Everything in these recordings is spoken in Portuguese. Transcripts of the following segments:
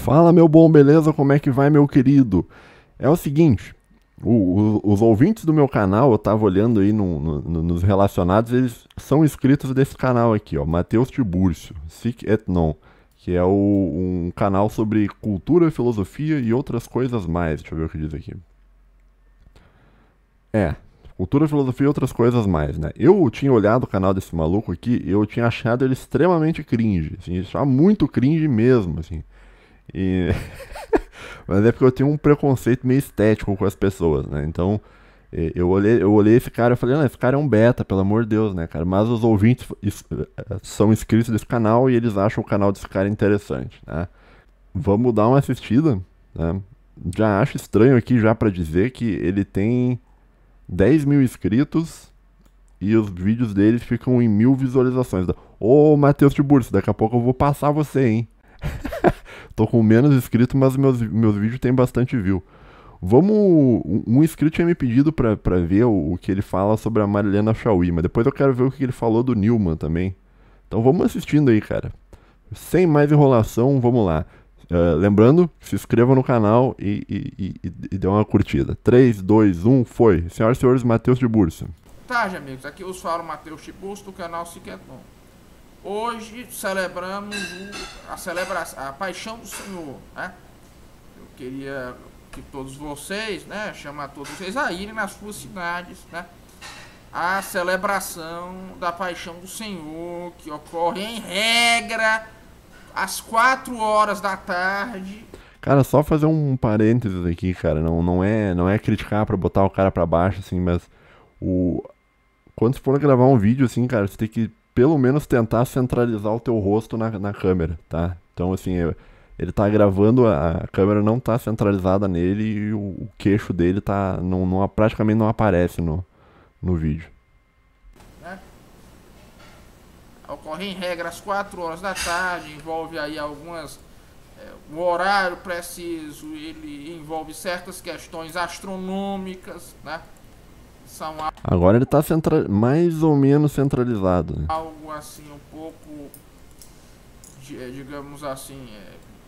Fala, meu bom, beleza? Como é que vai, meu querido? É o seguinte, os ouvintes do meu canal, eu tava olhando aí nos relacionados, eles são inscritos desse canal aqui, ó, Matheus Tibúrcio, Sic et Non, que é um canal sobre cultura, filosofia e outras coisas mais. Deixa eu ver o que diz aqui. É, cultura, filosofia e outras coisas mais, né? Eu tinha olhado o canal desse maluco aqui e eu tinha achado ele extremamente cringe, assim, achava muito cringe mesmo, assim. E Mas é porque eu tenho um preconceito meio estético com as pessoas, né? Então, eu olhei esse cara e falei, não, esse cara é um beta, pelo amor de Deus, né, cara? Mas os ouvintes são inscritos desse canal e eles acham o canal desse cara interessante, né? Vamos dar uma assistida, né? Já acho estranho aqui já pra dizer que ele tem 10 mil inscritos e os vídeos deles ficam em 1000 visualizações. Ô, Matheus Tiburcio, daqui a pouco eu vou passar você, hein? Tô com menos inscritos, mas meus vídeos tem bastante view. Vamos. Um inscrito tinha me pedido pra ver o que ele fala sobre a Marilena Chauí, mas depois eu quero ver o que ele falou do Newman também. Então vamos assistindo aí, cara. Sem mais enrolação, vamos lá. Lembrando, se inscreva no canal e dê uma curtida. 3, 2, 1, foi. Senhoras e senhores, Matheus de Bursa. Tarde, amigos. Aqui os falo Matheus Tiburcio do canal Sic et Non. Hoje celebramos a Paixão do Senhor, né? Eu queria que todos vocês, né, chamar todos vocês a irem nas suas cidades, né, a celebração da Paixão do Senhor, que ocorre em regra às 4 horas da tarde. Cara, só fazer um parênteses aqui, cara, não é criticar pra botar o cara pra baixo, assim, mas o quando você for gravar um vídeo, assim, cara, você tem que pelo menos tentar centralizar o teu rosto na câmera, tá? Então, assim, ele tá gravando, a câmera não tá centralizada nele e o queixo dele tá, praticamente não aparece no vídeo. Né? Ocorre em regra às 4 horas da tarde, envolve aí algumas... o horário preciso, ele envolve certas questões astronômicas, né? São Agora ele tá mais ou menos centralizado, né? Algo assim um pouco, digamos assim,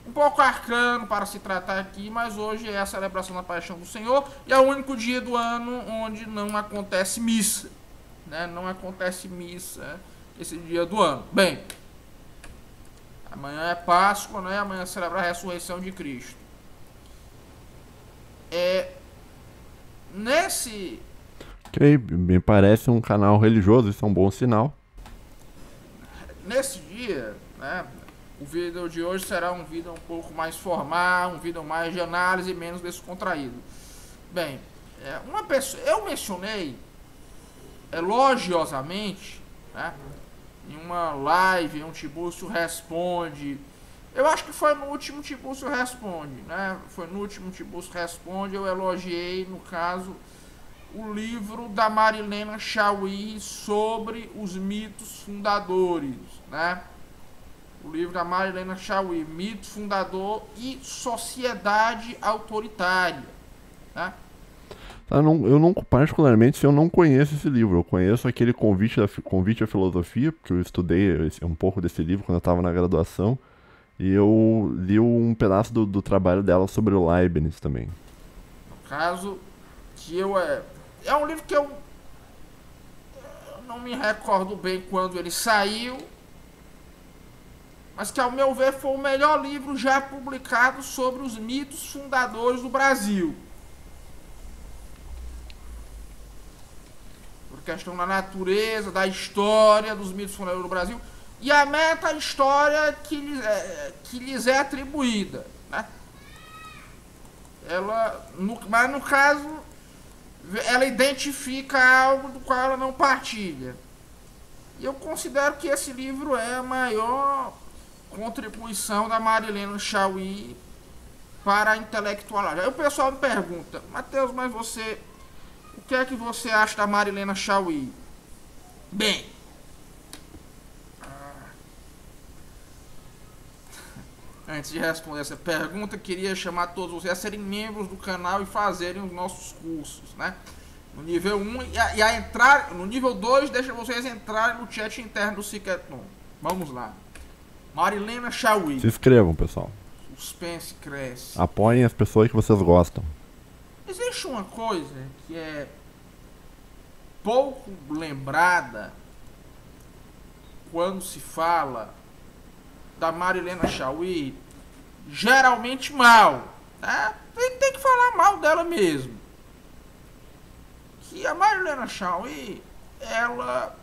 um pouco arcano para se tratar aqui, mas hoje é a celebração da Paixão do Senhor e é o único dia do ano onde não acontece missa, né? Não acontece missa esse dia do ano. Bem, amanhã é Páscoa, né? Amanhã celebra a ressurreição de Cristo. Ok, me parece um canal religioso, isso é um bom sinal. Nesse dia, né, o vídeo de hoje será um vídeo um pouco mais formal, um vídeo mais de análise, menos descontraído. Bem, uma pessoa, eu mencionei elogiosamente, né, em uma live, um Tiburcio Responde. Eu acho que foi no último Tiburcio Responde, né? Foi no último Tiburcio Responde, eu elogiei, no caso, o livro da Marilena Chauí sobre os mitos fundadores, né? O livro da Marilena Chauí, Mito Fundador e Sociedade Autoritária, né? Eu não, particularmente, eu não conheço esse livro. Eu conheço aquele Convite à Filosofia, porque eu estudei um pouco desse livro quando eu estava na graduação. E eu li um pedaço do trabalho dela sobre o Leibniz também. No caso, que é um livro que eu não me recordo bem quando ele saiu, mas que, ao meu ver, foi o melhor livro já publicado sobre os mitos fundadores do Brasil. Por questão da natureza, da história dos mitos fundadores do Brasil e a meta-história que lhes é atribuída, né? Mas no caso, ela identifica algo do qual ela não partilha. E eu considero que esse livro é a maior contribuição da Marilena Chauí para a intelectualidade. Aí o pessoal me pergunta, Matheus, mas o que é que você acha da Marilena Chauí? Bem, antes de responder essa pergunta, queria chamar todos vocês a serem membros do canal e fazerem os nossos cursos, né? No nível 1 e a entrar no nível 2, deixa vocês entrarem no chat interno do Sic et Non. Vamos lá. Marilena Chauí. Se inscrevam, pessoal. o suspense cresce. Apoiem as pessoas que vocês gostam. Existe uma coisa que é pouco lembrada quando se fala da Marilena Chaui, geralmente mal, né? Tem que falar mal dela mesmo. Que a Marilena Chaui, ela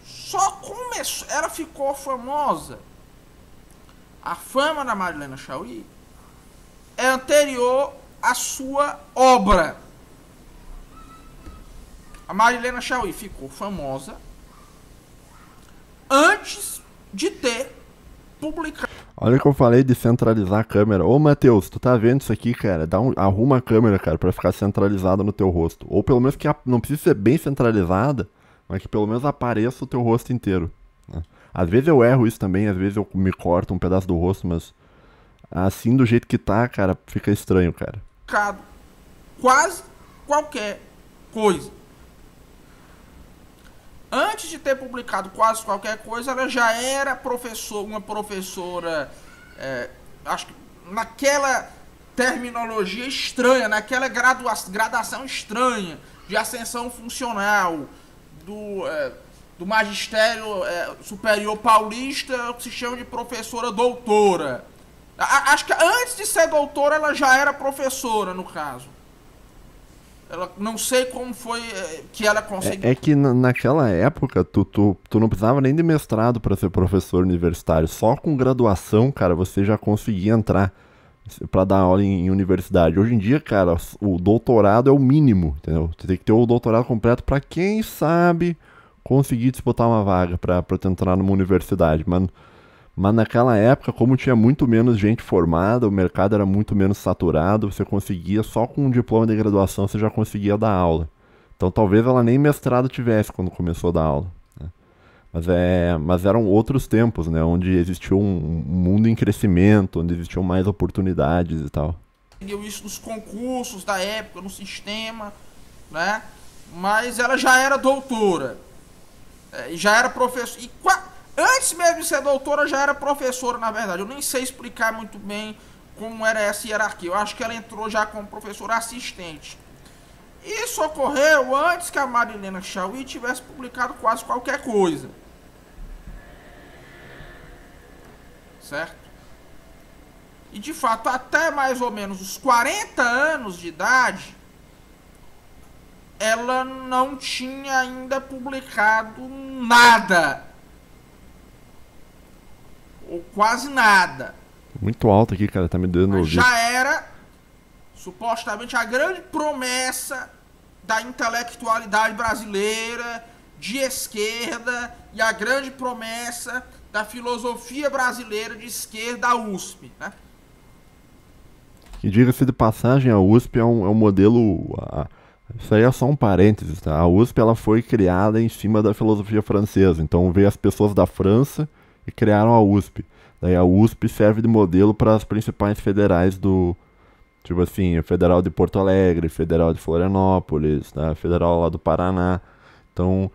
só começou, ela ficou famosa. A fama da Marilena Chaui é anterior à sua obra. A Marilena Chaui ficou famosa antes de ter publicado. Olha que eu falei de centralizar a câmera. Ô, Matheus, tu tá vendo isso aqui, cara? Arruma a câmera, cara, pra ficar centralizada no teu rosto. Ou pelo menos que não precisa ser bem centralizada, mas que pelo menos apareça o teu rosto inteiro, né? Às vezes eu erro isso também, às vezes eu me corto um pedaço do rosto, mas assim do jeito que tá, cara, fica estranho, cara. Quase qualquer coisa. Antes de ter publicado quase qualquer coisa, ela já era uma professora, acho que naquela terminologia estranha, naquela gradação estranha de ascensão funcional do magistério superior paulista, que se chama de professora doutora. Acho que antes de ser doutora, ela já era professora, no caso. Ela, não sei como foi que ela conseguiu. É que naquela época, tu não precisava nem de mestrado para ser professor universitário. Só com graduação, cara, você já conseguia entrar para dar aula em universidade. Hoje em dia, cara, o doutorado é o mínimo, entendeu? Você tem que ter o doutorado completo para quem sabe conseguir disputar uma vaga para tu entrar numa universidade. Mas naquela época, como tinha muito menos gente formada, o mercado era muito menos saturado, você conseguia, só com um diploma de graduação, você já conseguia dar aula. Então talvez ela nem mestrado tivesse quando começou a dar aula, né? Mas eram outros tempos, né? Onde existiu um mundo em crescimento, onde existiam mais oportunidades e tal. Isso nos concursos da época, no sistema, né? Mas ela já era doutora, já era professora. Antes mesmo de ser doutora, já era professora, na verdade. Eu nem sei explicar muito bem como era essa hierarquia. Eu acho que ela entrou já como professora assistente. Isso ocorreu antes que a Marilena Chaui tivesse publicado quase qualquer coisa. Certo? E de fato, até mais ou menos os 40 anos de idade, ela não tinha ainda publicado nada. Ou quase nada. Muito alto aqui, cara, tá me dando ouvido. Já era supostamente a grande promessa da intelectualidade brasileira de esquerda e a grande promessa da filosofia brasileira de esquerda, a USP, né? E diga-se de passagem, a USP é um modelo... Isso aí é só um parênteses, tá? A USP ela foi criada em cima da filosofia francesa. Então veio as pessoas da França e criaram a USP. Daí a USP serve de modelo para as principais federais do... Tipo assim, a Federal de Porto Alegre, Federal de Florianópolis, né? Federal lá do Paraná. Então,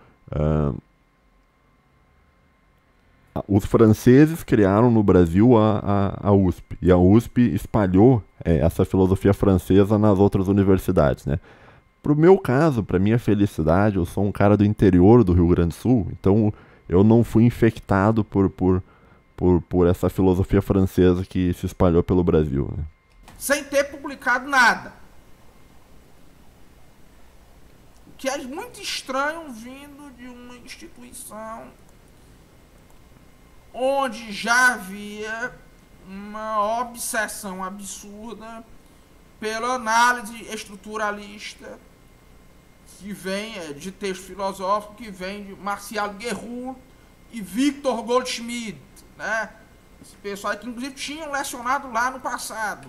os franceses criaram no Brasil a USP. E a USP espalhou essa filosofia francesa nas outras universidades, né? Pro meu caso, pra minha felicidade, eu sou um cara do interior do Rio Grande do Sul, então eu não fui infectado por essa filosofia francesa que se espalhou pelo Brasil, né? Sem ter publicado nada. O que é muito estranho vindo de uma instituição onde já havia uma obsessão absurda pela análise estruturalista que vem de texto filosófico, que vem de Marcial Guerroux e Victor Goldschmidt, né? Esse pessoal que inclusive tinham lecionado lá no passado,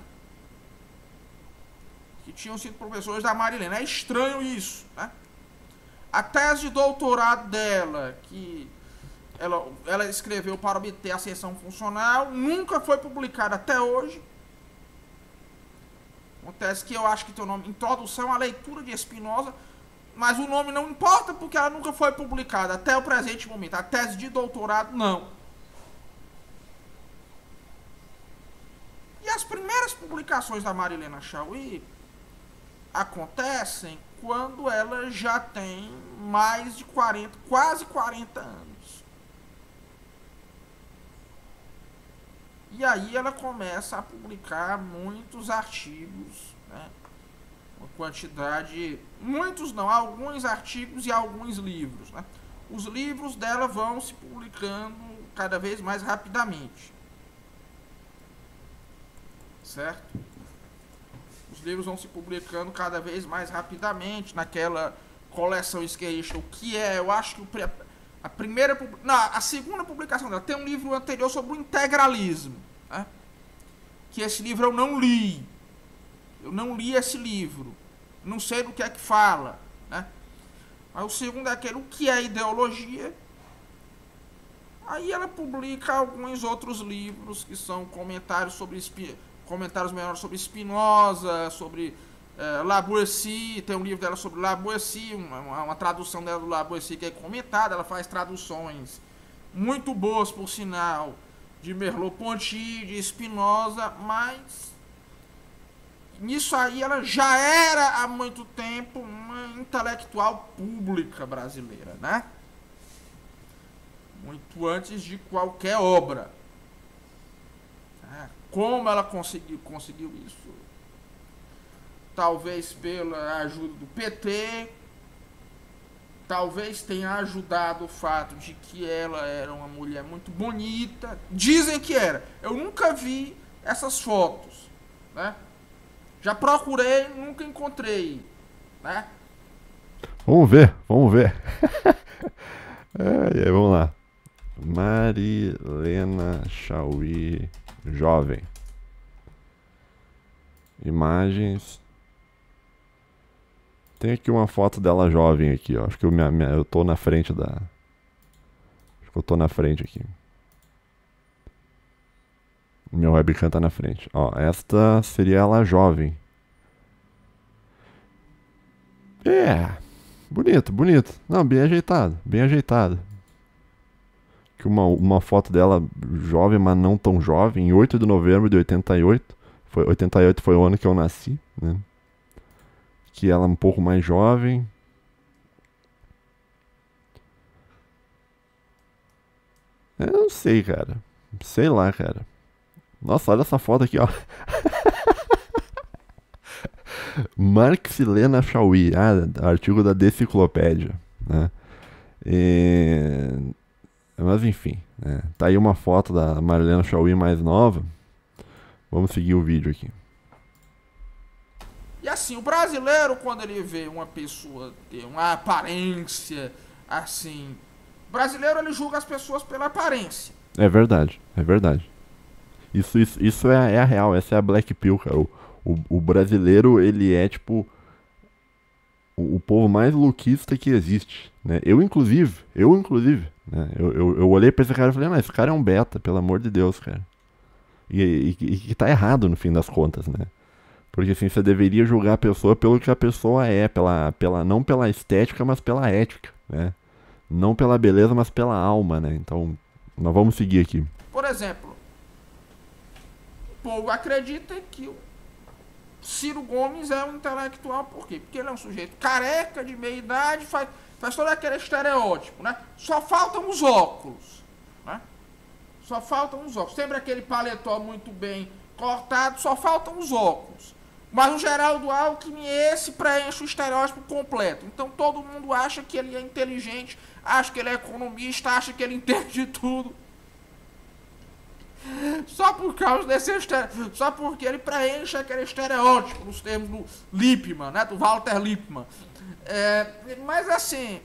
que tinham sido professores da Marilena. É estranho isso, né? A tese de doutorado dela, que ela escreveu para obter a ascensão funcional, nunca foi publicada até hoje. Uma tese que eu acho que tem o nome Introdução à Leitura de Spinoza, mas o nome não importa porque ela nunca foi publicada até o presente momento. A tese de doutorado, não. E as primeiras publicações da Marilena Chaui acontecem quando ela já tem mais de 40, quase 40 anos. E aí ela começa a publicar muitos artigos, né? Uma quantidade, muitos não, alguns artigos e alguns livros, né? Os livros dela vão se publicando cada vez mais rapidamente, certo? Os livros vão se publicando cada vez mais rapidamente naquela coleção esquerdista, o que é, eu acho que a primeira, não, a segunda publicação dela tem um livro anterior sobre o integralismo, né? Que esse livro eu não li. Eu não li esse livro. Não sei do que é que fala, né? Mas o segundo é aquele, o que é ideologia? Aí ela publica alguns outros livros que são comentários menores sobre Spinoza, sobre Lavoisier. Tem um livro dela sobre Lavoisier, uma tradução dela do Lavoisier que é comentada. Ela faz traduções muito boas, por sinal, de Merleau-Ponty, de Spinoza, mas nisso aí ela já era há muito tempo uma intelectual pública brasileira, né? Muito antes de qualquer obra. Como ela conseguiu isso? Talvez pela ajuda do PT, talvez tenha ajudado o fato de que ela era uma mulher muito bonita. Dizem que era. Eu nunca vi essas fotos, né? Já procurei, nunca encontrei, né? Vamos ver, vamos ver. Vamos lá. Marilena Chaui, jovem. Imagens. Tem aqui uma foto dela jovem aqui, ó. Acho que eu tô na frente da... Acho que eu tô na frente aqui. Meu webcam tá na frente. Ó, esta seria ela jovem. Bonito, bonito. Não, bem ajeitado, bem ajeitado. Aqui uma foto dela jovem, mas não tão jovem, em 8 de novembro de 88. 88 foi o ano que eu nasci, né? Que ela é um pouco mais jovem. Eu não sei, cara. Sei lá, cara. Nossa, olha essa foto aqui, ó. Marxilena Chaui, artigo da Deciclopédia, né? Mas enfim, né? Tá aí uma foto da Marilena Chaui mais nova. Vamos seguir o vídeo aqui. E assim, o brasileiro, quando ele vê uma pessoa ter uma aparência assim, o brasileiro ele julga as pessoas pela aparência. É verdade, é verdade. Isso é a real, essa é a Black Pill, cara. O brasileiro, ele é tipo o povo mais luquista que existe, né? Eu inclusive, né? Eu olhei pra esse cara e falei, não, esse cara é um beta, pelo amor de Deus, cara. E tá errado no fim das contas, né? Porque assim, você deveria julgar a pessoa pelo que a pessoa é, não pela estética, mas pela ética, né? Não pela beleza, mas pela alma, né? Então, nós vamos seguir aqui. Por exemplo, o povo acredita que o Ciro Gomes é um intelectual, por quê? Porque ele é um sujeito careca, de meia idade, faz todo aquele estereótipo, né? Só faltam os óculos, né? Só faltam os óculos. Sempre aquele paletó muito bem cortado, só faltam os óculos. Mas o Geraldo Alckmin, esse preenche o estereótipo completo. Então todo mundo acha que ele é inteligente, acha que ele é economista, acha que ele entende de tudo. Só por causa desse estereótipo, só porque ele preenche aquele estereótipo, nos termos do Lippmann, né, do Walter Lippmann. Mas assim,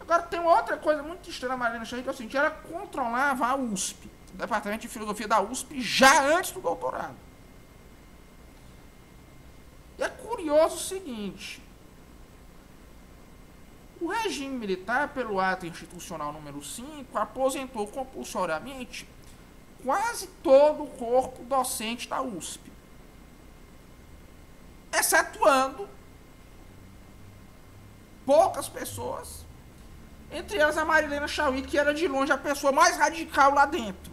agora tem outra coisa muito estranha na Marilena Chaui, que é o seguinte, ela controlava a USP, o departamento de filosofia da USP, já antes do doutorado. E é curioso o seguinte, o regime militar, pelo ato institucional número 5, aposentou compulsoriamente quase todo o corpo docente da USP, excetuando poucas pessoas, entre elas a Marilena Chaui, que era de longe a pessoa mais radical lá dentro.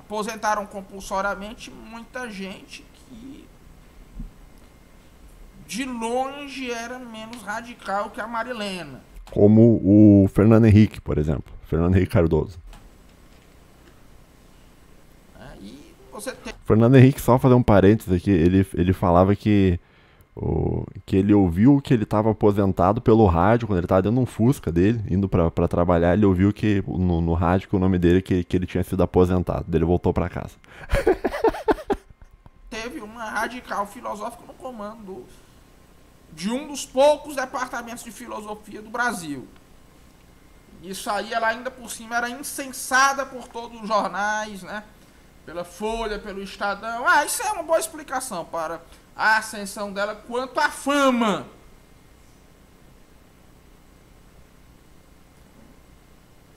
aposentaram compulsoriamente muita gente que de longe era menos radical que a Marilena. Como o Fernando Henrique, por exemplo. Fernando Henrique Cardoso. E você tem... Fernando Henrique, só fazer um parênteses aqui, ele falava que ele ouviu que ele estava aposentado pelo rádio, quando ele estava dentro de um Fusca dele, indo para trabalhar, ele ouviu que no rádio que o nome dele que ele tinha sido aposentado. Daí ele voltou para casa. Teve uma radical filosófica no comando de um dos poucos departamentos de filosofia do Brasil. Isso aí, ela ainda por cima era incensada por todos os jornais, né? Pela Folha, pelo Estadão. Isso é uma boa explicação para a ascensão dela quanto à fama.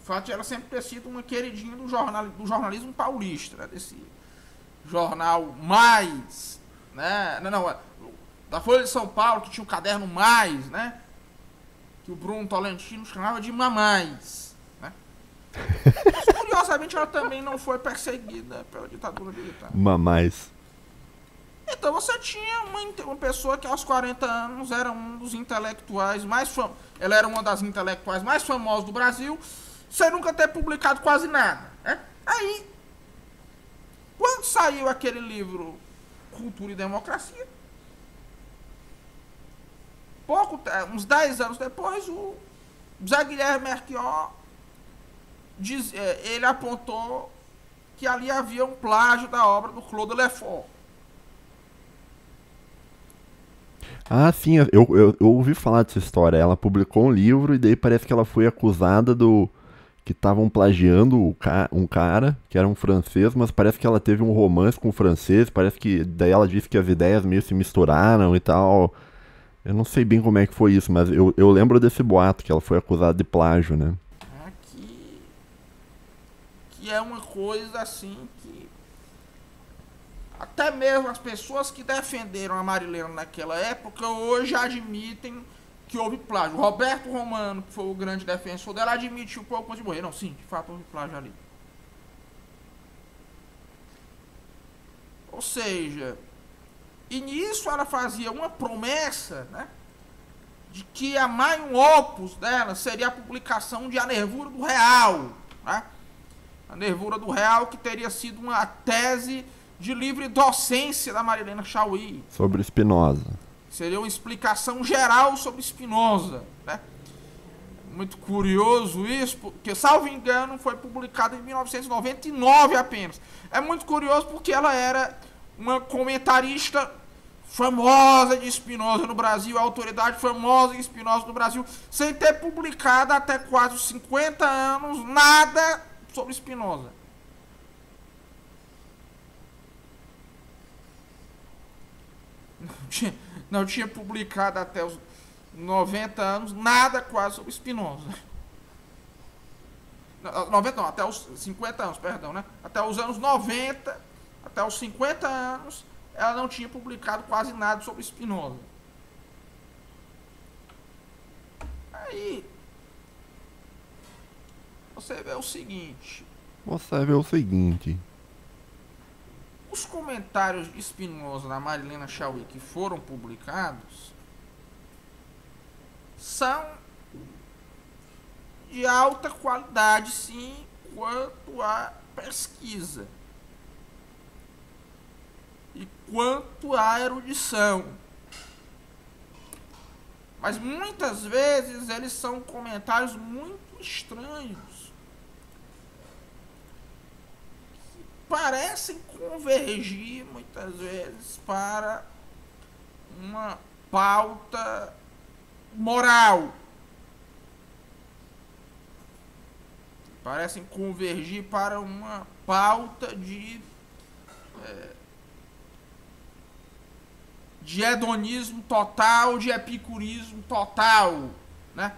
O fato de ela sempre ter sido uma queridinha do jornalismo paulista, né? Desse jornal Mais, né? Da Folha de São Paulo, que tinha o caderno Mais, né? Que o Bruno Tolentino chamava de Mamais, né? Mas, curiosamente, ela também não foi perseguida pela ditadura militar. Mamais. Então você tinha uma pessoa que aos 40 anos era um dos intelectuais mais famosos. Ela era uma das intelectuais mais famosas do Brasil, sem nunca ter publicado quase nada, né? Aí, quando saiu aquele livro Cultura e Democracia, uns 10 anos depois, o Zé Guilherme Melchior ele apontou que ali havia um plágio da obra do Claude Lefort. Ah, sim, eu ouvi falar dessa história. Ela publicou um livro e daí parece que ela foi acusada que estavam plagiando um cara, que era um francês, mas parece que ela teve um romance com o francês, parece que daí ela disse que as ideias meio se misturaram e tal. Eu não sei bem como é que foi isso, mas eu lembro desse boato, que ela foi acusada de plágio, né? Que é uma coisa assim que até mesmo as pessoas que defenderam a Marilena naquela época hoje admitem que houve plágio. O Roberto Romano, que foi o grande defensor dela, admitiu pouco antes de morrer. Não, sim, de fato houve plágio ali. Ou seja, e nisso ela fazia uma promessa, né, de que a maior opus dela seria a publicação de A Nervura do Real, né? A Nervura do Real, que teria sido uma tese de livre docência da Marilena Chaui. Sobre Spinoza. Seria uma explicação geral sobre Spinoza, né? Muito curioso isso, porque, salvo engano, foi publicado em 1999 apenas. É muito curioso porque ela era uma comentarista famosa de Spinoza no Brasil, a autoridade famosa de Spinoza no Brasil, sem ter publicado até quase os 50 anos nada sobre Spinoza. Não tinha publicado até os 90 anos nada quase sobre Spinoza. 90 não, até os 50 anos, perdão, né? Até os anos 90, até os 50 anos, ela não tinha publicado quase nada sobre Spinoza. Aí, você vê o seguinte. Os comentários de Spinoza na Marilena Chaui que foram publicados são de alta qualidade, sim, quanto à pesquisa e quanto à erudição. Mas muitas vezes eles são comentários muito estranhos, que parecem convergir muitas vezes para uma pauta moral. Parecem convergir para uma pauta de hedonismo total, de epicurismo total, né?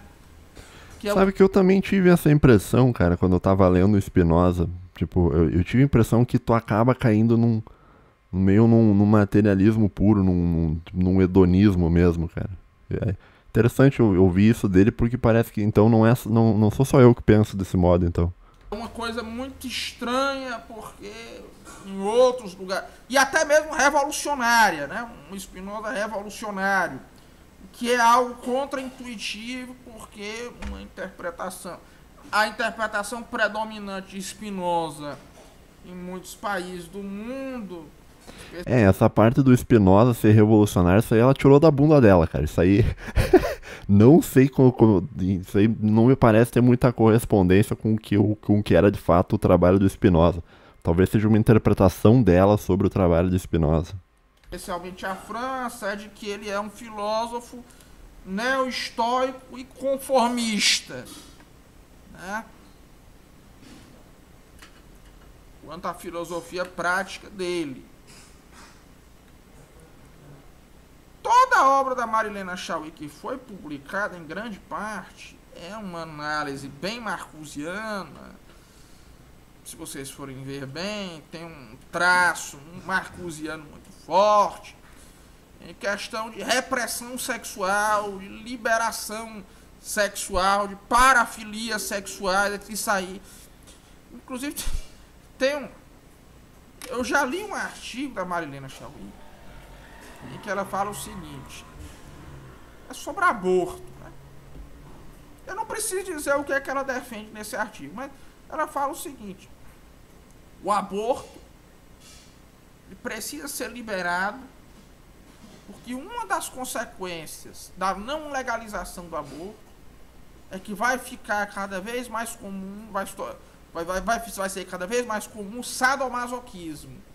Sabe que eu também tive essa impressão, cara, quando eu tava lendo o Spinoza. Tipo, eu tive a impressão que tu acaba caindo num materialismo puro, num hedonismo mesmo, cara. É interessante eu ouvir isso dele, porque parece que então não sou só eu que penso desse modo, então. uma coisa muito estranha, porque em outros lugares, e até mesmo revolucionária, né? Um Spinoza revolucionário, que é algo contraintuitivo, porque a interpretação predominante de Spinoza em muitos países do mundo. Essa parte do Spinoza ser revolucionário, isso aí ela tirou da bunda dela, cara. Isso aí não sei isso aí não me parece ter muita correspondência com o que era de fato o trabalho do Spinoza. Talvez seja uma interpretação dela sobre o trabalho do Spinoza. Especialmente a França, é de que ele é um filósofo neo-estoico e conformista, né? Quanto à filosofia prática dele. Toda a obra da Marilena Chauí que foi publicada, em grande parte, é uma análise bem marcusiana. Se vocês forem ver bem, tem um traço marcusiano muito forte, em questão de repressão sexual, de liberação sexual, de parafilia sexual, isso aí. Inclusive, eu já li um artigo da Marilena Chauí, em que ela fala o seguinte, é sobre aborto, né? Eu não preciso dizer o que é que ela defende nesse artigo, mas ela fala o seguinte, o aborto ele precisa ser liberado, porque uma das consequências da não legalização do aborto é que vai ficar cada vez mais comum, vai ser cada vez mais comum o sadomasoquismo.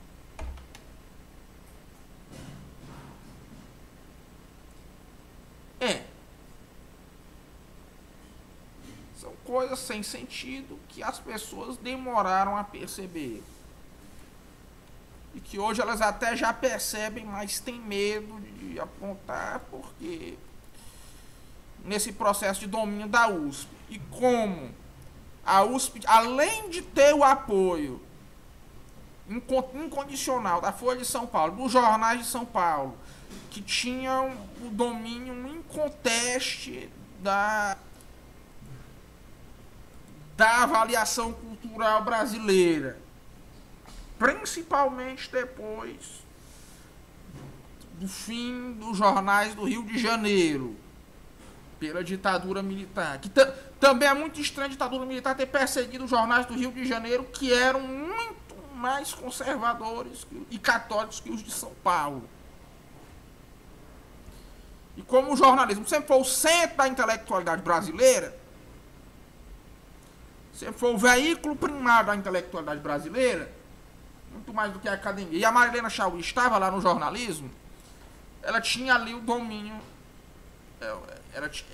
São coisas sem sentido que as pessoas demoraram a perceber. E que hoje elas até já percebem, mas têm medo de apontar, porque nesse processo de domínio da USP. E como a USP, além de ter o apoio incondicional da Folha de São Paulo, dos jornais de São Paulo, que tinham o domínio inconteste da avaliação cultural brasileira, principalmente depois do fim dos jornais do Rio de Janeiro, pela ditadura militar, que também é muito estranho a ditadura militar ter perseguido os jornais do Rio de Janeiro, que eram muito mais conservadores e católicos que os de São Paulo. E como o jornalismo sempre foi o centro da intelectualidade brasileira, sempre foi o veículo primário da intelectualidade brasileira, muito mais do que a academia, e a Marilena Chauí estava lá no jornalismo, ela tinha ali o domínio,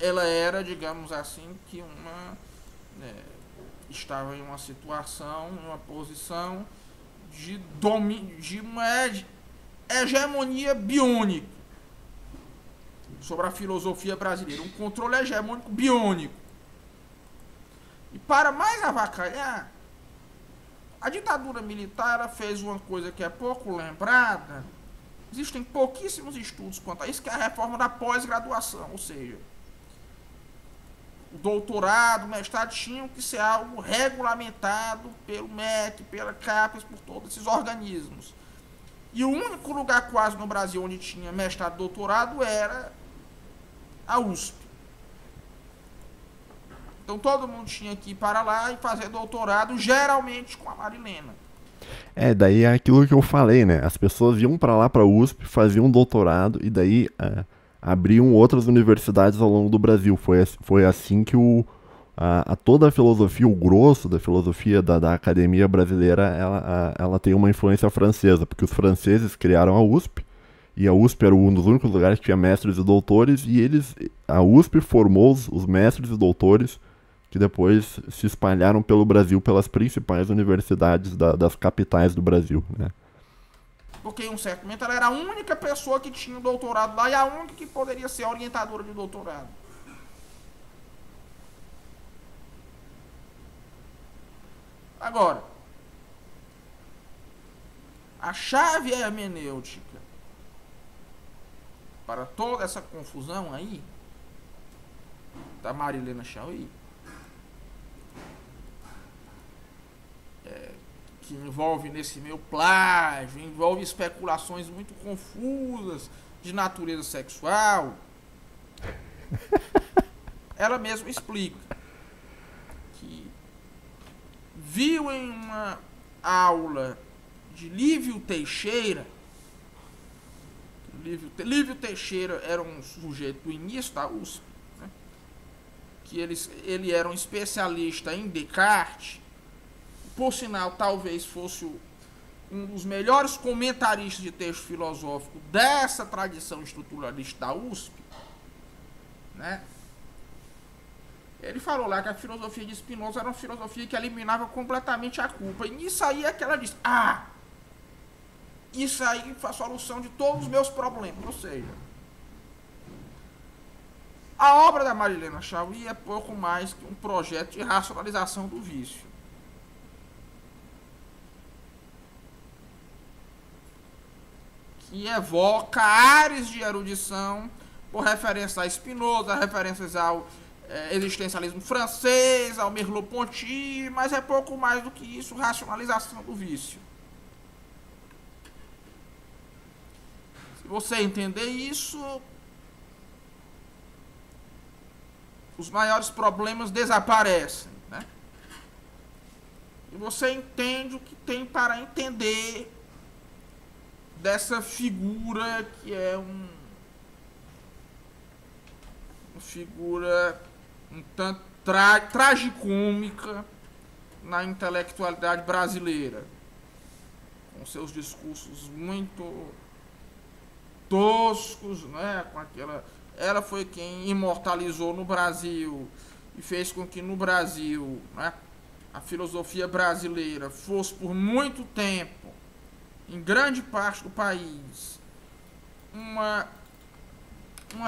ela era, digamos assim, que estava em uma situação, em uma posição de domínio, de uma hegemonia biônica sobre a filosofia brasileira, um controle hegemônico biônico. E para mais avacalhar, a ditadura militar ela fez uma coisa que é pouco lembrada. Existem pouquíssimos estudos quanto a isso, que é a reforma da pós-graduação, ou seja, o doutorado, o mestrado tinham que ser algo regulamentado pelo MEC, pela CAPES, por todos esses organismos. E o único lugar quase no Brasil onde tinha mestrado e doutorado era a USP. Então todo mundo tinha que ir para lá e fazer doutorado, geralmente com a Marilena. Daí é aquilo que eu falei, né? As pessoas iam pra lá, pra USP, faziam doutorado e daí abriam outras universidades ao longo do Brasil. Foi assim que toda a filosofia, o grosso da filosofia da academia brasileira, ela tem uma influência francesa, porque os franceses criaram a USP, e a USP era um dos únicos lugares que tinha mestres e doutores, e a USP formou os mestres e doutores que depois se espalharam pelo Brasil, pelas principais universidades das capitais do Brasil, né? Porque em um certo momento ela era a única pessoa que tinha um doutorado lá e a única que poderia ser orientadora de doutorado. Agora, a chave hermenêutica para toda essa confusão aí da Marilena Chauí que envolve nesse meu plágio, envolve especulações muito confusas de natureza sexual, ela mesma explica que viu em uma aula de Lívio Teixeira. Lívio Teixeira era um sujeito do início da USP, né? Que ele era um especialista em Descartes, por sinal talvez fosse um dos melhores comentaristas de texto filosófico dessa tradição estruturalista da USP, né? Ele falou lá que a filosofia de Spinoza era uma filosofia que eliminava completamente a culpa. E nisso aí é que ela disse: ah, isso aí foi a solução de todos os meus problemas. Ou seja, a obra da Marilena Chaui é pouco mais que um projeto de racionalização do vício. Que evoca áreas de erudição por referência a Spinoza, referências ao existencialismo francês, ao Merleau-Ponty, mas é pouco mais do que isso, racionalização do vício. Se você entender isso, os maiores problemas desaparecem, né? E você entende o que tem para entender dessa figura que é uma figura um tanto tragicômica na intelectualidade brasileira, com seus discursos muito toscos, né? Com aquela, ela foi quem imortalizou no Brasil e fez com que no Brasil, né, a filosofia brasileira fosse por muito tempo, em grande parte do país, uma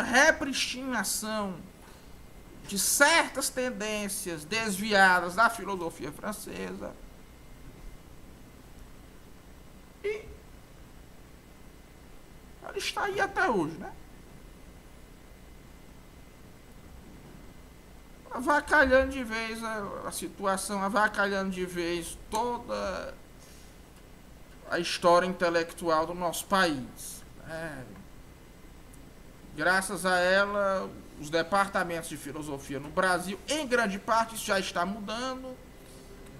repristinação de certas tendências desviadas da filosofia francesa. E ela está aí até hoje, né? Avacalhando de vez a situação, avacalhando de vez toda a história intelectual do nosso país. Graças a ela, os departamentos de filosofia no Brasil, em grande parte, isso já está mudando,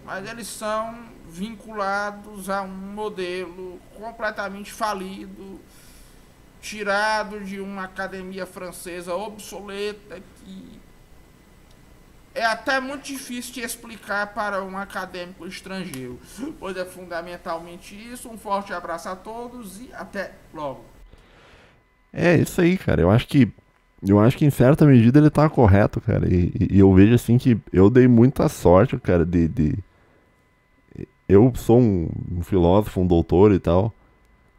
mas eles são vinculados a um modelo completamente falido, tirado de uma academia francesa obsoleta, que é até muito difícil de explicar para um acadêmico estrangeiro. Pois é fundamentalmente isso. Um forte abraço a todos e até logo. É isso aí, cara. Eu acho que em certa medida ele tá correto, cara. E eu vejo assim que eu dei muita sorte, cara, eu sou um filósofo, um doutor e tal,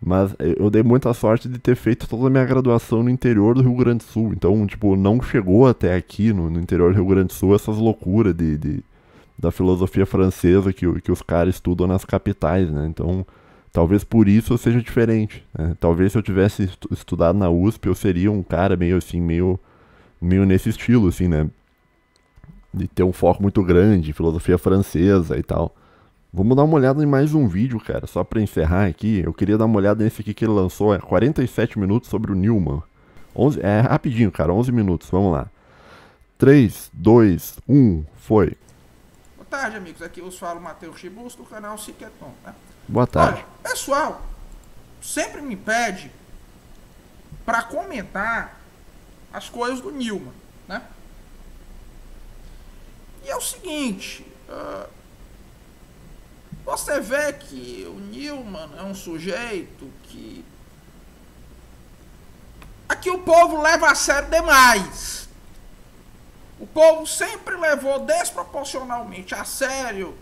mas eu dei muita sorte de ter feito toda a minha graduação no interior do Rio Grande do Sul. Então, tipo, não chegou até aqui no interior do Rio Grande do Sul essas loucuras da filosofia francesa que os caras estudam nas capitais, né? Então, talvez por isso eu seja diferente, né? Talvez se eu tivesse estudado na USP, eu seria um cara meio assim, meio nesse estilo, assim, né? De ter um foco muito grande, filosofia francesa e tal. Vamos dar uma olhada em mais um vídeo, cara, só pra encerrar aqui. Eu queria dar uma olhada nesse aqui que ele lançou, 47 minutos sobre o Newman. É rapidinho, cara, 11 minutos, vamos lá. 3, 2, 1, foi. Boa tarde, amigos, aqui eu falo Matheus Chibus do canal Siqueton, né? Boa tarde. Olha, pessoal, sempre me pede pra comentar as coisas do Newman, né? E é o seguinte... você vê que o Newman é um sujeito que... aqui o povo leva a sério demais. O povo sempre levou desproporcionalmente a sério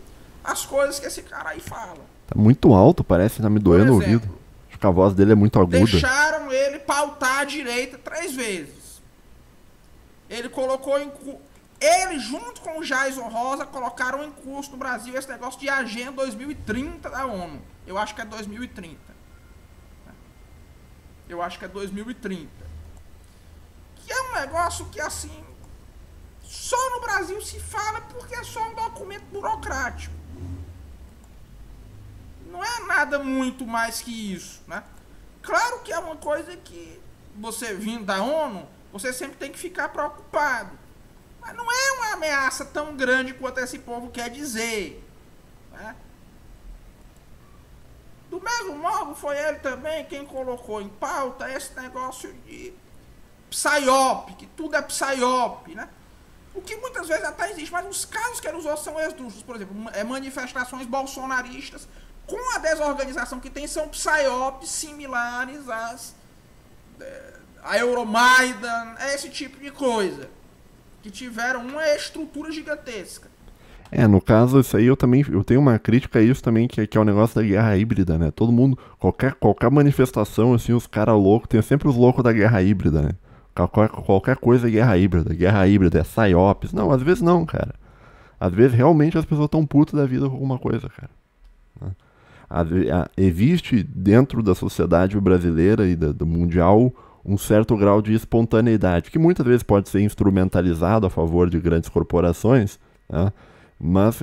as coisas que esse cara aí fala. Tá muito alto, parece, tá me doendo o ouvido. Acho que a voz dele é muito aguda. Deixaram ele pautar à direita 3 vezes. Ele colocou em... Ele, junto com o Jason Rosa, colocaram em curso no Brasil esse negócio de Agenda 2030 da ONU. Eu acho que é 2030. Eu acho que é 2030. Que é um negócio que, assim, só no Brasil se fala porque é só um documento burocrático. não é nada muito mais que isso, né? Claro que é uma coisa que você vindo da ONU, você sempre tem que ficar preocupado. Mas não é uma ameaça tão grande quanto esse povo quer dizer, né? Do mesmo modo, foi ele também quem colocou em pauta esse negócio de PSYOP, que tudo é PSYOP, né? O que muitas vezes até existe, mas os casos que ele usou são esdrúxulos. Por exemplo, manifestações bolsonaristas com a desorganização que tem são PSYOPs similares a Euromaidan, esse tipo de coisa, que tiveram uma estrutura gigantesca. No caso, isso aí eu tenho uma crítica a isso também, que é o negócio da guerra híbrida, né? Todo mundo, qualquer manifestação, assim, os caras loucos, tem sempre os loucos da guerra híbrida, né? Qualquer coisa é guerra híbrida é psyops. Não, às vezes não, cara. Às vezes realmente as pessoas estão putas da vida com alguma coisa, cara. Existe dentro da sociedade brasileira e do mundial um certo grau de espontaneidade, que muitas vezes pode ser instrumentalizado a favor de grandes corporações, né? Mas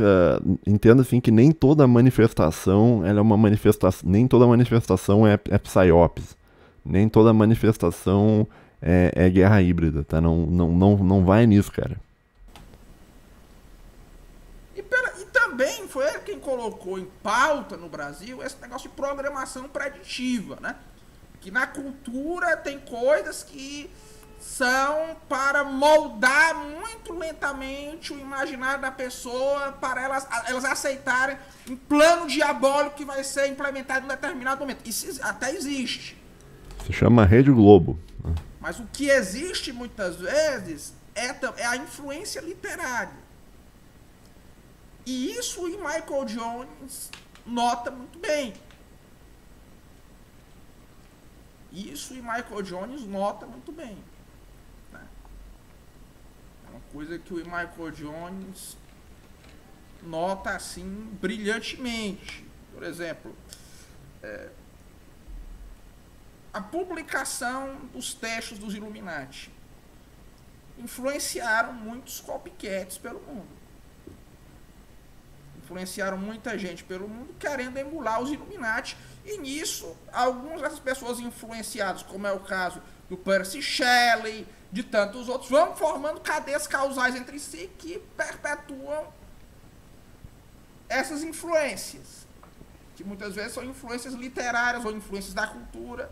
entenda assim que nem toda manifestação ela é uma manifestação, nem toda manifestação é psyops, nem toda manifestação é guerra híbrida, tá? Não vai nisso, cara. E também foi ele quem colocou em pauta no Brasil esse negócio de programação preditiva, né? Que na cultura tem coisas que são para moldar muito lentamente o imaginário da pessoa para elas aceitarem um plano diabólico que vai ser implementado em um determinado momento. Isso até existe. Se chama Rede Globo. Mas o que existe muitas vezes é a influência literária. E isso o Michael Jones nota muito bem. Isso o Michael Jones nota muito bem. Né? É uma coisa que o Michael Jones nota assim brilhantemente. Por exemplo, a publicação dos textos dos Illuminati influenciaram muitos copycats pelo mundo. Influenciaram muita gente pelo mundo querendo emular os Illuminati. E nisso, algumas dessas pessoas influenciadas, como é o caso do Percy Shelley, de tantos outros, vão formando cadeias causais entre si que perpetuam essas influências. Que muitas vezes são influências literárias ou influências da cultura.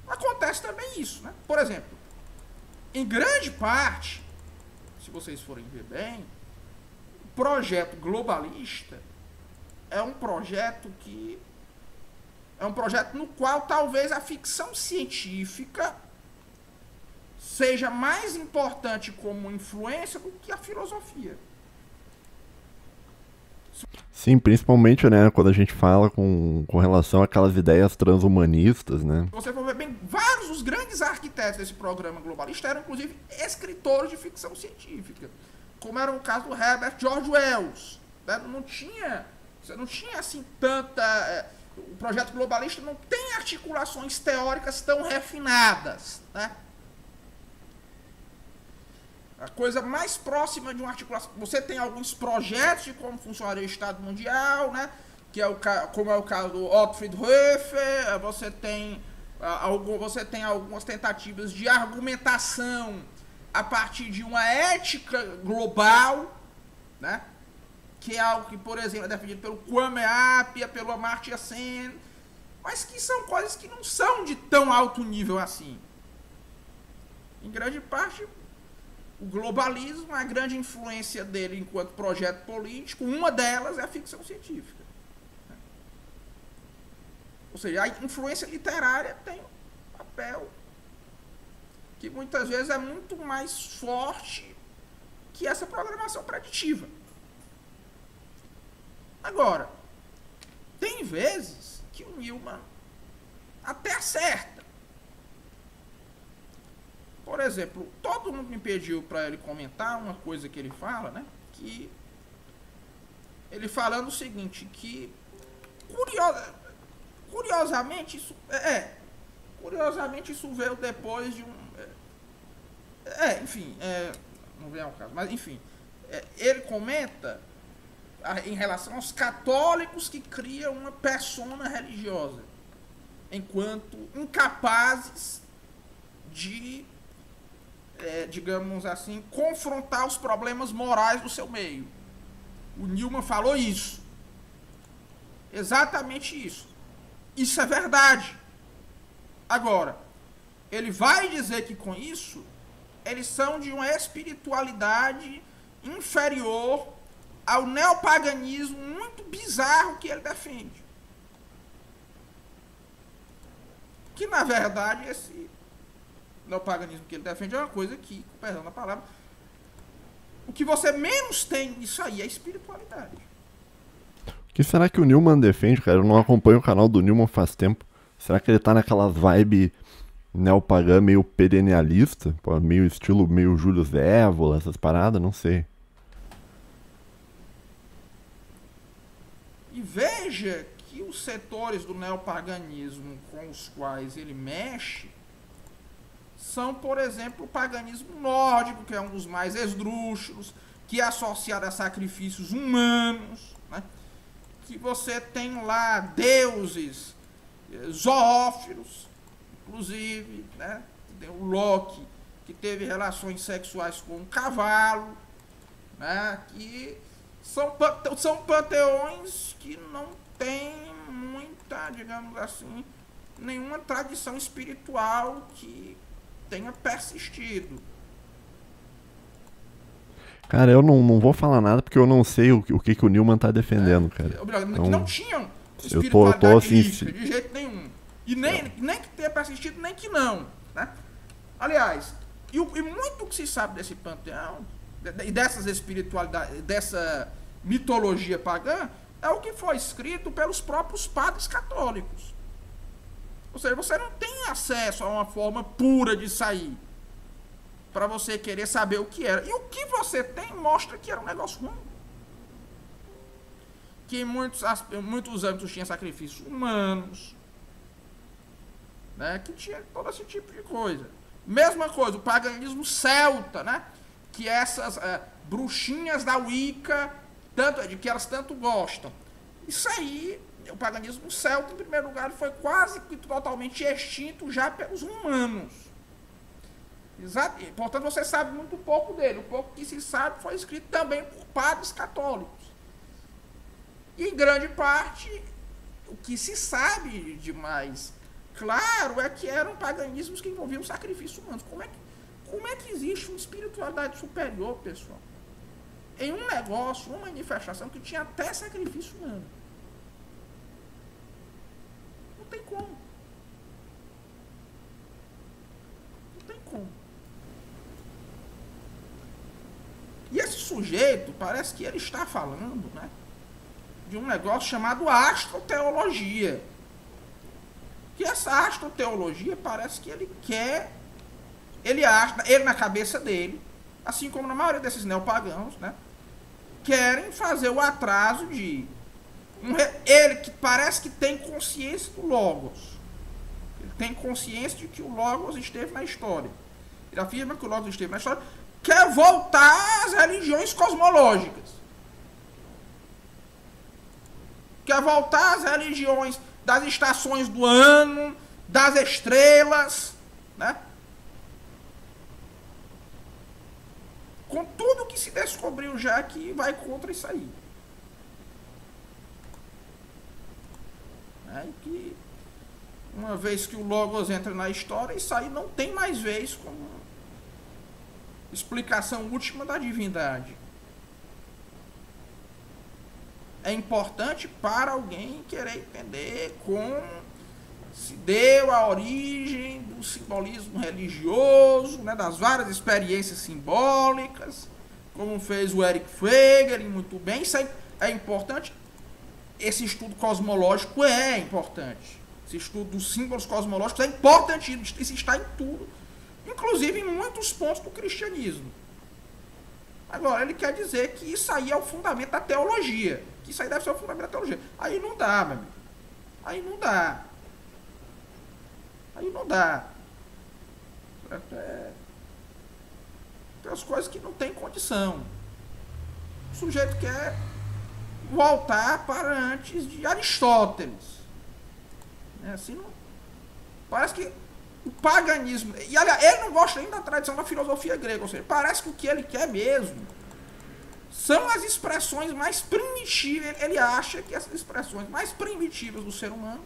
Acontece também isso, né? Por exemplo, em grande parte, se vocês forem ver bem, o projeto globalista é um projeto no qual talvez a ficção científica seja mais importante como influência do que a filosofia. Sim, principalmente, né, quando a gente fala com relação àquelas ideias transhumanistas, né? Se você for ver bem, vários dos grandes arquitetos desse programa globalista eram, inclusive, escritores de ficção científica. Como era o caso do Herbert George Wells. Né? Você não tinha, assim, tanta... o projeto globalista não tem articulações teóricas tão refinadas, né? A coisa mais próxima de uma articulação... Você tem alguns projetos de como funcionaria o Estado Mundial, né? Que é como é o caso do Otfried Hoefer. Você tem algumas tentativas de argumentação a partir de uma ética global, né? Que é algo que, por exemplo, é defendido pelo Kwame Appiah, pelo Amartya Sen, mas que são coisas que não são de tão alto nível assim. Em grande parte... O globalismo, a grande influência dele enquanto projeto político, uma delas é a ficção científica. Ou seja, a influência literária tem um papel que muitas vezes é muito mais forte que essa programação preditiva. Agora, tem vezes que o Newman até acerta. Por exemplo, todo mundo me pediu para ele comentar uma coisa que ele fala, né? Que ele falando o seguinte, que curiosamente isso veio depois de um enfim, não vem ao caso, mas enfim, ele comenta em relação aos católicos que criam uma persona religiosa, enquanto incapazes de, digamos assim, confrontar os problemas morais do seu meio. O Newman falou isso. Exatamente isso. Isso é verdade. Agora, ele vai dizer que com isso, eles são de uma espiritualidade inferior ao neopaganismo muito bizarro que ele defende. Que, na verdade, esse neopaganismo que ele defende é uma coisa que, com perdão da palavra, o que você menos tem nisso aí é espiritualidade. O que será que o Newman defende, cara? Eu não acompanho o canal do Newman faz tempo. Será que ele tá naquelas vibe neopagã meio perennialista? Pô, meio estilo meio Júlio Zévola, essas paradas? Não sei. E veja que os setores do neopaganismo com os quais ele mexe são, por exemplo, o paganismo nórdico, que é um dos mais esdrúxulos, que é associado a sacrifícios humanos, né? Que você tem lá deuses zoófilos, inclusive, né? Tem o Loki, que teve relações sexuais com um cavalo, né? Que são panteões que não têm muita, digamos assim, nenhuma tradição espiritual que tenha persistido. Cara, eu não vou falar nada porque eu não sei o que o Newman tá defendendo, cara. Que não tinham espiritualidade eu tô assim, líquida, de jeito nenhum. E nem que tenha persistido, nem que não. Né? Aliás, e muito que se sabe desse panteão, e dessas espiritualidades, dessa mitologia pagã, é o que foi escrito pelos próprios padres católicos. Ou seja, você não tem acesso a uma forma pura de sair para você querer saber o que era. E o que você tem mostra que era um negócio ruim. Que em muitos âmbitos tinha sacrifícios humanos, né? Que tinha todo esse tipo de coisa. Mesma coisa, o paganismo celta, né? Que essas bruxinhas da Wicca, de que elas tanto gostam. Isso aí, o paganismo celta, em primeiro lugar, foi quase que totalmente extinto já pelos humanos. Exato. Portanto, você sabe muito pouco dele. O pouco que se sabe foi escrito também por padres católicos. E, em grande parte, o que se sabe de mais claro é que eram paganismos que envolviam sacrifício humano. Como é que existe uma espiritualidade superior, pessoal, em um negócio, uma manifestação que tinha até sacrifício humano? Não tem como. Não tem como. E esse sujeito, parece que ele está falando, né, de um negócio chamado astroteologia. Que essa astroteologia parece que ele quer, ele acha, ele na cabeça dele, assim como na maioria desses neopagãos, né, querem fazer o atraso de ele que parece que tem consciência do Logos. Ele tem consciência de que o Logos esteve na história. Ele afirma que o Logos esteve na história, quer voltar às religiões cosmológicas. Quer voltar às religiões das estações do ano, das estrelas, né? Com tudo que se descobriu já que vai contra isso aí. E que, uma vez que o Logos entra na história, isso aí não tem mais vez como explicação última da divindade. É importante para alguém querer entender como se deu a origem do simbolismo religioso, né, das várias experiências simbólicas, como fez o Eric Fegel, muito bem. Isso é importante. Esse estudo cosmológico é importante. Esse estudo dos símbolos cosmológicos é importante. Isso está em tudo, inclusive em muitos pontos do cristianismo. Agora, ele quer dizer que isso aí é o fundamento da teologia. Que isso aí deve ser o fundamento da teologia. Aí não dá, meu amigo. Aí não dá. Aí não dá. Tem as coisas que não tem condição. O sujeito quer voltar para antes de Aristóteles. Assim, não, parece que o paganismo... E, aliás, ele não gosta nem da tradição da filosofia grega. Ou seja, parece que o que ele quer mesmo são as expressões mais primitivas. Ele acha que essas expressões mais primitivas do ser humano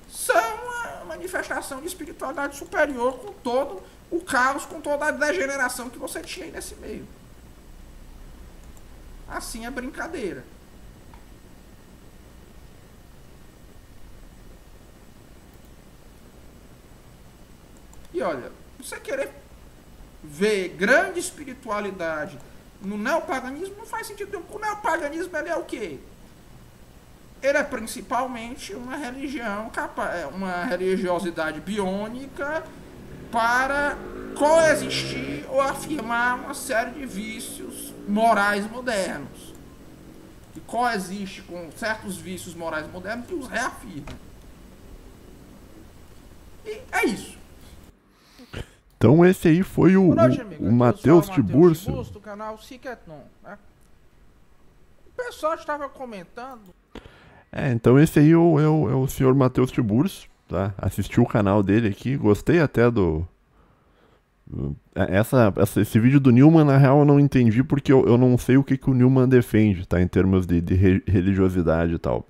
são uma manifestação de espiritualidade superior, com todo o caos, com toda a degeneração que você tinha aí nesse meio. Assim é brincadeira. E olha, você querer ver grande espiritualidade no neopaganismo não faz sentido nenhum. O neopaganismo, ele é o quê? Ele é principalmente uma religião, uma religiosidade biônica para coexistir ou afirmar uma série de vícios morais modernos. E coexiste com certos vícios morais modernos que os reafirma. E é isso. Então esse aí foi o Matheus Tiburcio. Do canal Cicatron, né? O pessoal estava comentando. Então esse aí é o senhor Matheus Tiburcio, tá? Assisti o canal dele aqui, gostei até do... Esse vídeo do Newman, na real, eu não entendi porque eu não sei o que o Newman defende, tá? Em termos de religiosidade e tal.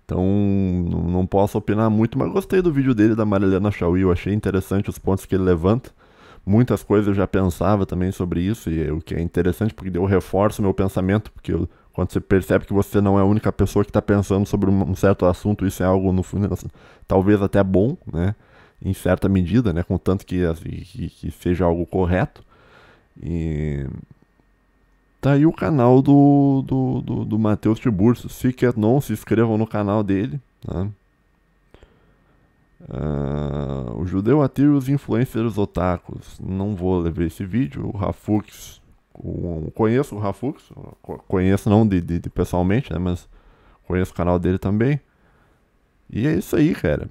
Então, não posso opinar muito, mas gostei do vídeo dele, da Marilena Chauí. Eu achei interessante os pontos que ele levanta. Muitas coisas eu já pensava também sobre isso, e o que é interessante porque eu reforço o meu pensamento, porque quando você percebe que você não é a única pessoa que está pensando sobre um certo assunto, isso é algo, no fundo, talvez até bom, né? Em certa medida, né? Contanto que seja algo correto. E... tá aí o canal do Matheus Tiburcio. Se inscrevam no canal dele, tá? O Judeu Ateu e os Influencers Otakus. Não vou levar esse vídeo. O Rafux, conheço o Rafux, conheço não pessoalmente, né? Mas conheço o canal dele também. E é isso aí, cara.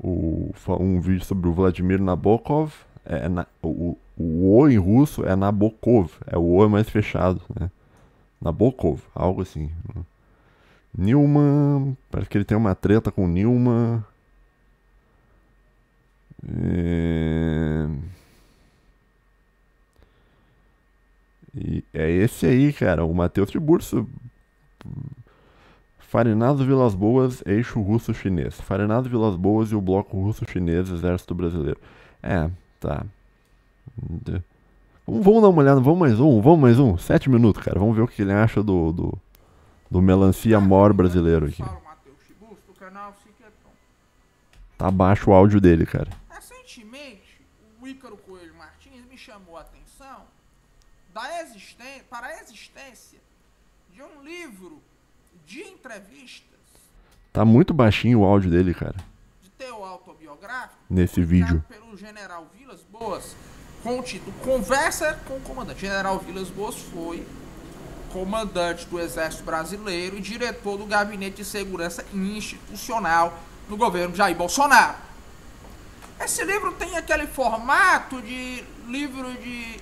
Um vídeo sobre o Vladimir Nabokov. O O em russo é Nabokov. O O é mais fechado, né? Nabokov, algo assim. Newman, parece que ele tem uma treta com Newman. E é esse aí, cara, o Matheus Tiburcio. Farinado Vilas Boas, eixo russo-chinês. Farinado Vilas Boas e o bloco russo-chinês, Exército Brasileiro. Tá. Vamos dar uma olhada, vamos mais um. 7 minutos, cara. Vamos ver o que ele acha do melancia mor brasileiro aqui. Tá baixo o áudio dele, cara. Recentemente, o Ícaro Coelho Martins me chamou a atenção para a existência de um livro de entrevistas. Tá muito baixinho o áudio dele, cara. De teor autobiográfico. Nesse vídeo. Pelo General Vilas Boas, com o título Conversa com o Comandante. General Vilas Boas foi comandante do Exército Brasileiro e diretor do Gabinete de Segurança Institucional no governo Jair Bolsonaro. Esse livro tem aquele formato de livro de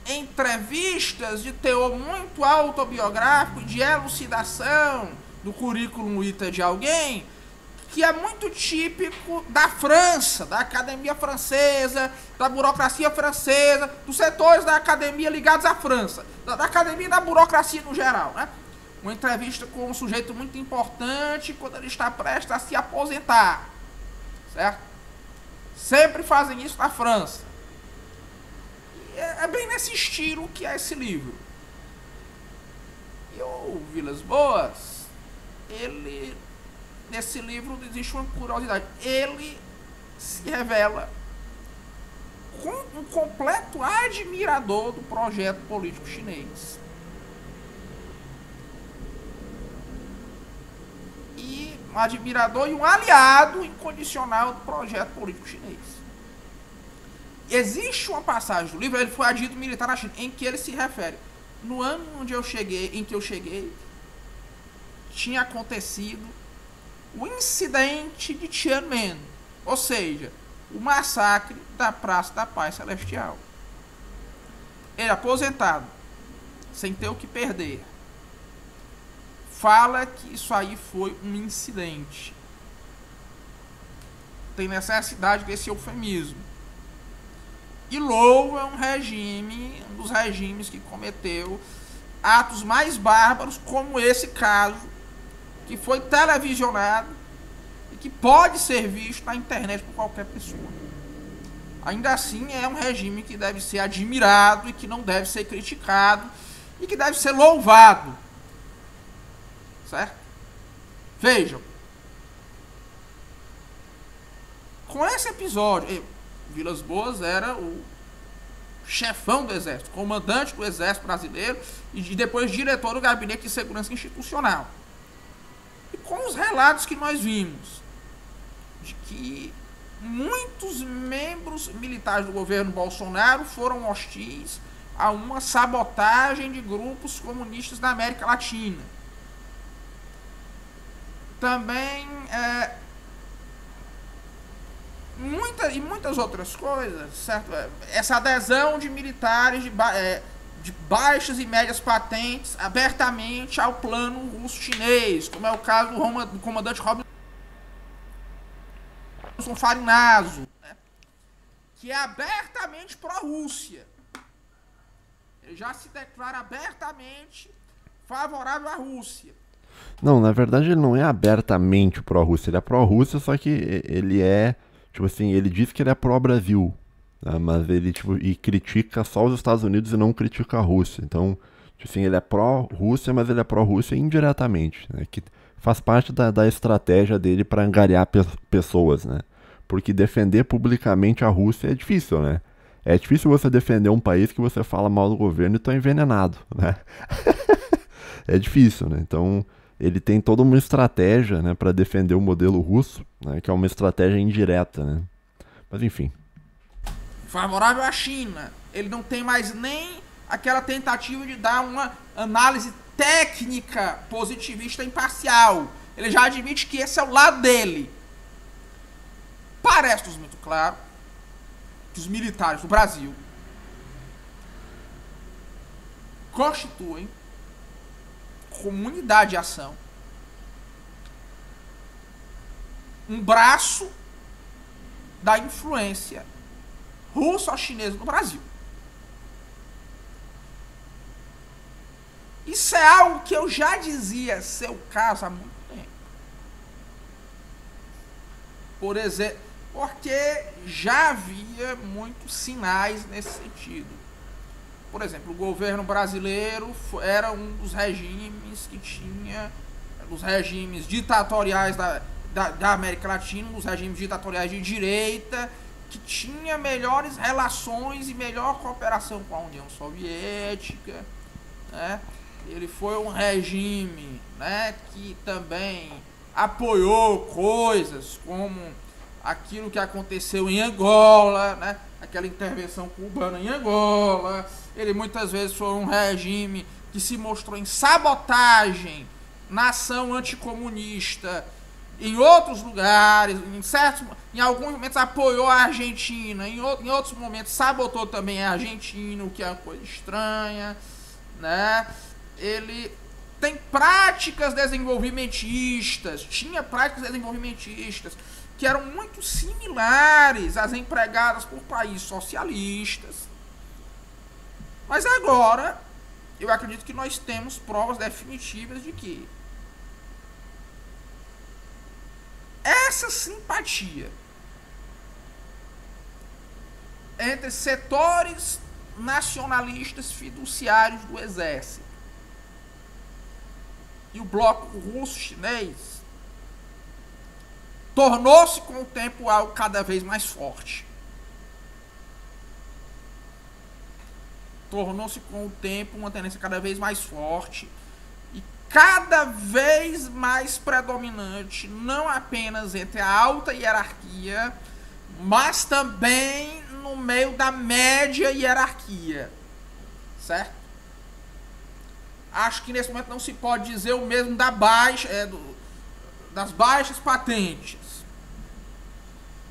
entrevistas de teor muito autobiográfico, de elucidação do currículo vitae de alguém, que é muito típico da França, da academia francesa, da burocracia francesa, dos setores da academia ligados à França, da academia e da burocracia no geral, né? Uma entrevista com um sujeito muito importante quando ele está prestes a se aposentar, certo? Sempre fazem isso na França. E é bem nesse estilo que é esse livro. E o Vilas Boas, ele... Nesse livro existe uma curiosidade. Ele se revela um completo admirador do projeto político chinês. E um admirador e um aliado incondicional do projeto político chinês. Existe uma passagem do livro, ele foi adito militar na China, em que ele se refere. No ano em que eu cheguei, tinha acontecido o incidente de Tiananmen, ou seja, o massacre da Praça da Paz Celestial. Ele aposentado. sem ter o que perder, fala que isso aí foi um incidente. Tem necessidade desse eufemismo. E louva um regime, um dos regimes que cometeu atos mais bárbaros, como esse caso, que foi televisionado e que pode ser visto na internet por qualquer pessoa. Ainda assim, é um regime que deve ser admirado e que não deve ser criticado e que deve ser louvado. Certo? Vejam. Com esse episódio, Vilas Boas era o chefão do Exército, comandante do Exército Brasileiro e depois diretor do Gabinete de Segurança Institucional. E com os relatos que nós vimos de que muitos membros militares do governo Bolsonaro foram hostis a uma sabotagem de grupos comunistas da América Latina. Também muitas outras coisas, certo? Essa adesão de militares de baixas e médias patentes abertamente ao plano russo-chinês, como é o caso do comandante Robinson Farinaso, né? Que é abertamente pró-Rússia. Ele já se declara abertamente favorável à Rússia. Não, na verdade ele não é abertamente pró-Rússia, ele é pró-Rússia, só que ele é, tipo assim, ele diz que ele é pró-Brasil, né? Mas ele, tipo, e critica só os Estados Unidos e não critica a Rússia. Então, tipo assim, ele é pró-Rússia, mas ele é pró-Rússia indiretamente, né? Que faz parte da estratégia dele para angariar pessoas, né? Porque defender publicamente a Rússia é difícil, né? É difícil você defender um país que você fala mal do governo e tá envenenado, né? É difícil, né? Então, ele tem toda uma estratégia, né, para defender o modelo russo, né, que é uma estratégia indireta, né? Mas enfim. Favorável à China. Ele não tem mais nem aquela tentativa de dar uma análise técnica positivista imparcial. Ele já admite que esse é o lado dele. Parece-nos muito claro que os militares do Brasil constituem comunidade de ação, um braço da influência russo-chinesa no Brasil. Isso é algo que eu já dizia ser o caso há muito tempo. Por exemplo, porque já havia muitos sinais nesse sentido. Por exemplo, o governo brasileiro era um dos regimes que tinha, dos regimes ditatoriais da América Latina, um dos regimes ditatoriais de direita, que tinha melhores relações e melhor cooperação com a União Soviética, né? Ele foi um regime, né, que também apoiou coisas como aquilo que aconteceu em Angola, né? Aquela intervenção cubana em Angola. Ele muitas vezes foi um regime que se mostrou em sabotagem na ação anticomunista em outros lugares, em alguns momentos apoiou a Argentina, em outros momentos sabotou também a Argentina, o que é uma coisa estranha, né? Ele tem práticas desenvolvimentistas, tinha práticas desenvolvimentistas que eram muito similares às empregadas por países socialistas. Mas agora, eu acredito que nós temos provas definitivas de que essa simpatia entre setores nacionalistas fiduciários do exército e o bloco russo-chinês tornou-se com o tempo algo cada vez mais forte. Tornou-se com o tempo uma tendência cada vez mais forte e cada vez mais predominante, não apenas entre a alta hierarquia, mas também no meio da média hierarquia, certo? Acho que nesse momento não se pode dizer o mesmo da das baixas patentes,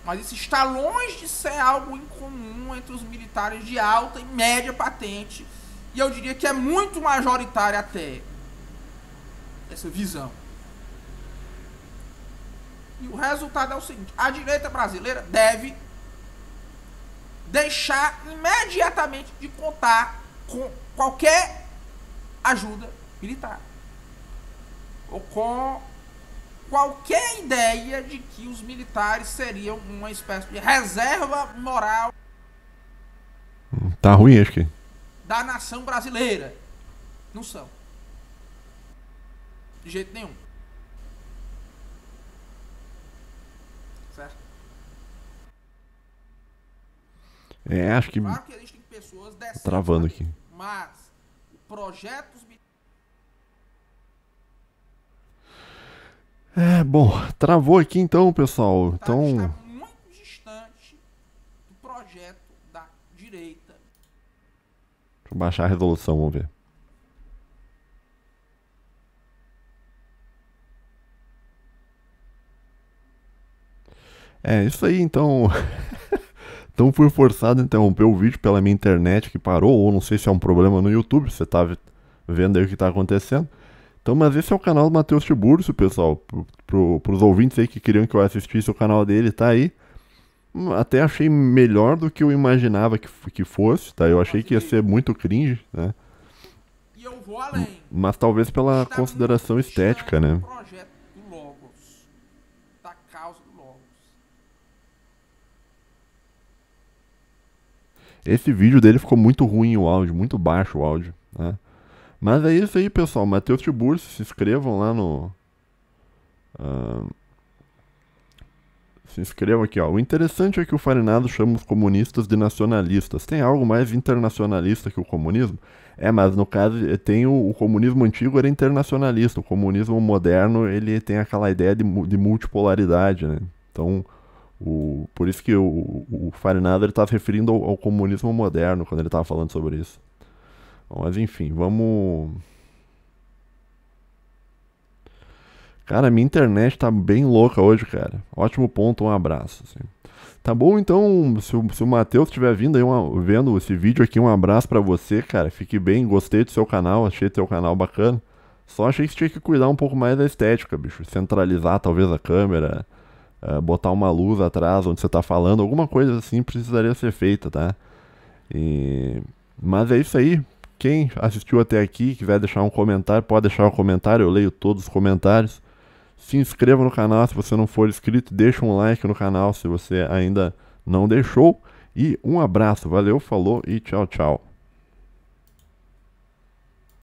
mas isso está longe de ser algo incomum entre os militares de alta e média patente E eu diria que é muito majoritária até essa visão. E o resultado é o seguinte: a direita brasileira deve deixar imediatamente de contar com qualquer ajuda militar, ou com qualquer ideia de que os militares seriam uma espécie de reserva moral Tá ruim, acho que. da nação brasileira. Não são. De jeito nenhum. Certo? É, acho que. Claro que existem pessoas decentes, Travando aqui. mas projetos militares. É, bom, travou aqui então, pessoal. Então. Está muito distante do projeto da direita. Deixa eu baixar a resolução, vamos ver. É, isso aí então. Então fui forçado a interromper o vídeo pela minha internet que parou, ou não sei se é um problema no YouTube, você tá vendo aí o que tá acontecendo. Então, mas esse é o canal do Matheus Tiburcio, pessoal. Pros ouvintes aí que queriam que eu assistisse o canal dele, tá aí. Até achei melhor do que eu imaginava que fosse, tá? Eu achei que ia ser muito cringe, né? E eu vou além. Mas talvez pela Está consideração muito estética, distante né? do projeto do Logos, da causa do Logos. Esse vídeo dele ficou muito ruim o áudio, muito baixo o áudio, né? Mas é isso aí, pessoal. Matheus Tiburcio, se inscrevam lá no... se inscrevam aqui, ó. O interessante é que o Farinado chama os comunistas de nacionalistas. Tem algo mais internacionalista que o comunismo? É, mas no caso, tem o comunismo antigo era internacionalista. O comunismo moderno, ele tem aquela ideia de multipolaridade, né? Então, por isso que o Farinado ele tá se referindo ao comunismo moderno quando ele tava falando sobre isso. Bom, mas enfim, vamos... Cara, minha internet tá bem louca hoje, cara. Ótimo ponto, um abraço. Assim. Tá bom, então, se o Matheus estiver vindo aí, vendo esse vídeo aqui, um abraço pra você, cara. Fique bem, gostei do seu canal, achei teu canal bacana. Só achei que você tinha que cuidar um pouco mais da estética, bicho. Centralizar talvez a câmera, botar uma luz atrás onde você tá falando, alguma coisa assim precisaria ser feita, tá? Mas é isso aí. Quem assistiu até aqui, quiser deixar um comentário, pode deixar um comentário, eu leio todos os comentários. Se inscreva no canal se você não for inscrito, deixa um like no canal se você ainda não deixou. E um abraço, valeu, falou e tchau, tchau.